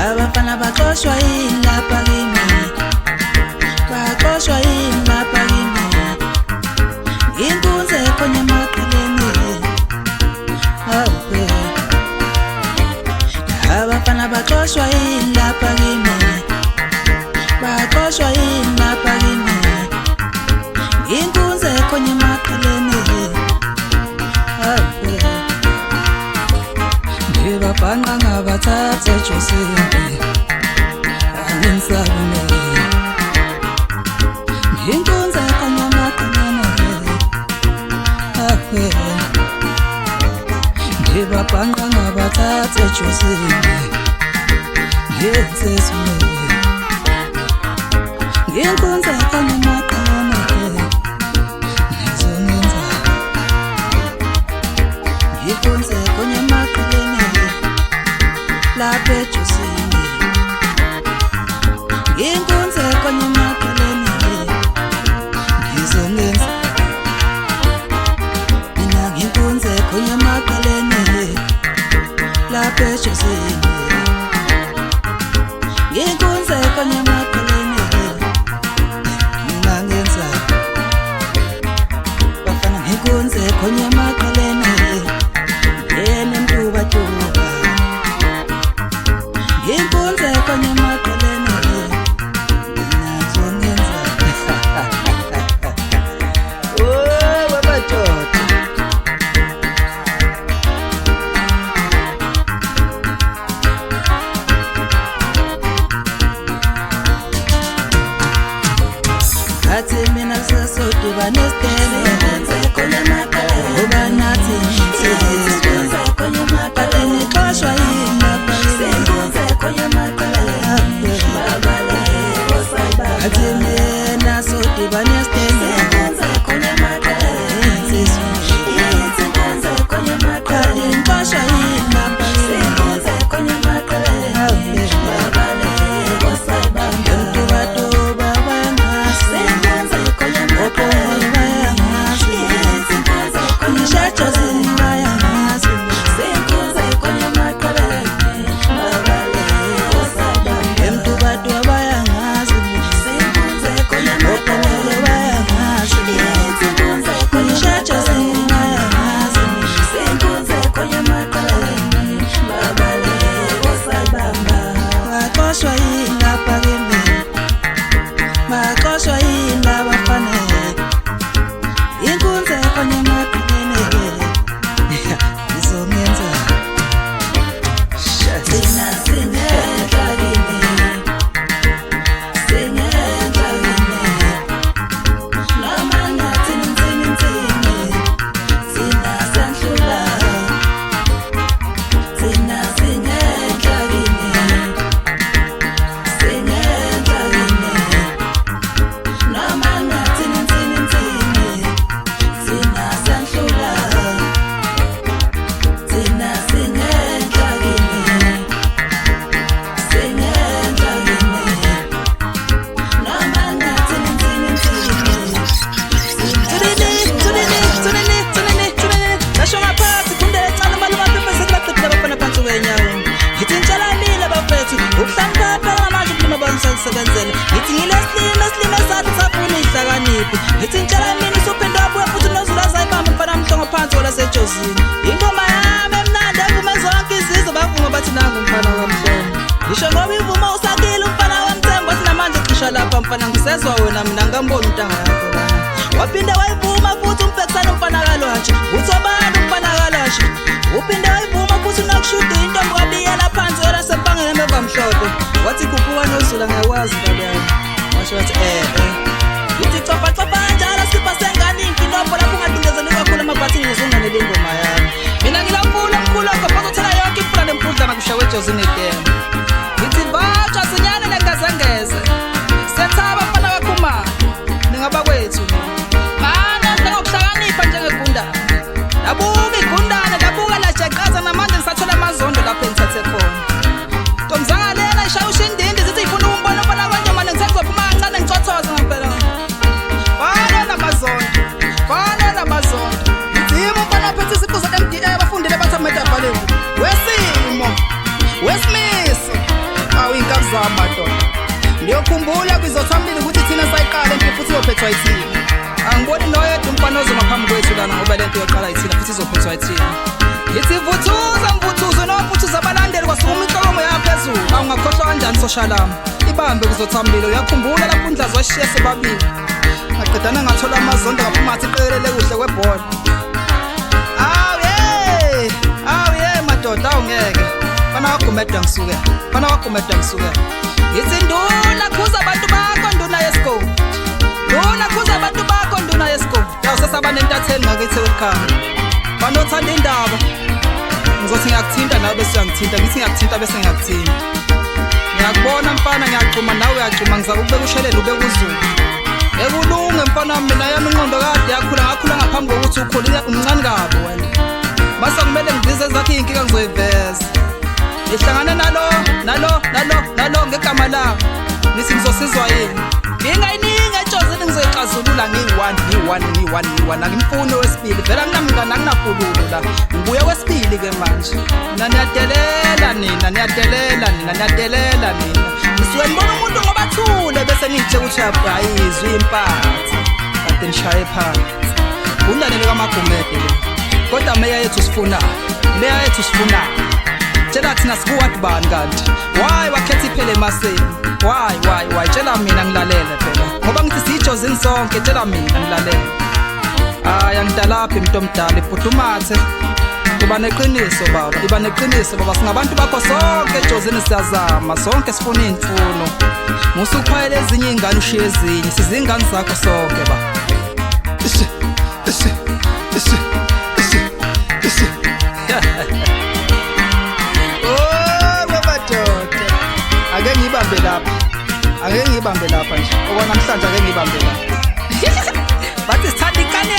Abafana baxoshwa yini lapha kimi, baxoshwa yini lapha kimi, inkunzi ekhona emakhaleni. Abafana baxoshwa yini lapha kimi, baxoshwa yini lapha kimi, inkunzi ekhona emakhaleni. Ngibabhanqa ngabathatha ejosini, angisabume inkunzi ekhona emakhaleni. Ngibabhanqa ngabathatha ejosini, ngiyenzesime inkunzi ekhona emakhaleni. Ngizongenza inkunzi ekhona emakhaleni lapha ejosini, inkunzi ekhona emakhaleni. Ngizongenza mina inkunzi ekhona emakhaleni lapha ejosini, inkunzi ekhona emakhaleni. Mina ngenza bafana inkunzi ekhona emakhaleni, yena mtubatuba inkunzi ekhona emakhaleni. Ngizongenza oh baba Jota. Athi mina sasodiba nesitele, inkunzi ekhona emakhaleni. Uba nathi inkunzi ekhona emakhaleni. Xoshwa yini lapha inkunzi ekhona emakhaleni. Athi mina sasodiba nesitele, inkunzi ekhona emakhaleni. Inkunzi ekhona emakhaleni. Xoshwa yini lapha inkunzi ekhona emakhaleni. Mtubatuba bayangazi, inkunzi ekhona emakhaleni. Bayangazi, ngishajozini bayangazi, inkunzi ekhona emakhaleni. Mtubatuba bayangazi, inkunzi ekhona emakhaleni. Bayangazi, ngishajozini bayangazi, inkunzi ekhona emakhaleni. Baxoshwa yini lapha kimi, baxoshwa yini labafana, inkunzi ekhona emakhaleni. Ngizongenza thina singenhla kimi, singenhla kimi, noma ngathi ntsini thina sanhlula, thina singenhla kimi, singenhla kimi, noma ngathi ntsini thina sanhlula, thina singenhla kimi, singenhla kimi, noma ngathi ntsini. Nasho ngaphansi kundela encane maluma phepha sekulaqedile abafana phansi kwenyawo. Ngithi ntshalamile bafethu, ukuhlangana phela ngamanje ukulima banisebenzele. Ngithi ngilesilime sathi safuna ihlakaniphi. Ngithi ntshalamile usuphinde wabuya futhi nozulu azayibamba umfana mhlongo phansi olasejozini. Ingoma yami emnandi evume zonke izizwe, bavuma bathi nangu umfana kamhlongo. Ngisho ngoba ivuma usakile umfana wamthengo, wathi namanje cisha lapha mfana ngisezwa wena mina ngambona untanga yakho lana. Waphinde wayivuma futhi umbhekisana izophethwa yithina. Angiboni noyedwa umfana ozoma phambi kwethu lana ngoba lento yoqala yithina futhi izophethwa yithina. Ngithi vuthuza mvuthuzo novuthuza abalandeli kwasukuma inhlokomo yaphezulu. Awungakhohlwa kanjani soshalama ibambe kuzothambile. Uyakhumbula lapho uNdlazi washiya sebabili aqedana ngathola amazondo ngaphumathi iqelele kuhle kwebhola. Awu madoda awungeke fana wagumedwa ngisuke yithi nduna khuza abantu bakho nduna yesikole nduna khuza abantu bakho nduna yesikole. Yawu sesaba nentatheli ngakithi ekhaya banothanda indaba ngizothi ngiyakuthinta nawe bese uyangithinta ngithi ngiyakuthinta bese ngiyakuthinta. Ngiyakubona mfana ngiyagcuma nawe uyagcuma ngizake ukubeka ushelele ubeka uzulu ekulunge mfana mina yami inqondo kade ngakhula ngaphambi kokuthi ukhulile umncane kabi wena. Mase kumele ngidize zakhe inkinga ngizoyiveza. Ngihlangana nalo ngegama lawo nithi ngizosizwa yini ngingayiningi etshozini ngizoyixazulula ngiyi-1 akimfuni wesibili vele anginamngane anginafululo la ngibuye wesibili ke manje. Mina niyadelela nina nisuke nibona umuntu ngoba thule bese niyitshela ukuthi ayizwi impathe kade nishaye phansi. Undanele kaMagumede le kodwa meya yethu sifunayo tshela thina sikuwadi bani kanti why wakhetha iphele emaseni why tshela mina ngilalele phela ngoba ngithi siyijozini sonke tshela mina ngilalele. Angidalaphi umuntu omdala ifudumathe iba neqiniso baba singabantu bakho sonke ejozini siyazama sonke sifuna iy'mfuno musukuphayela ezinye iy'ngane ushiye ezinye sizingane zakho sonke ba. Ake ngiyibambe lapha nje okwanamhlanje ake ngiyibambe lapha bathi sithanda inkane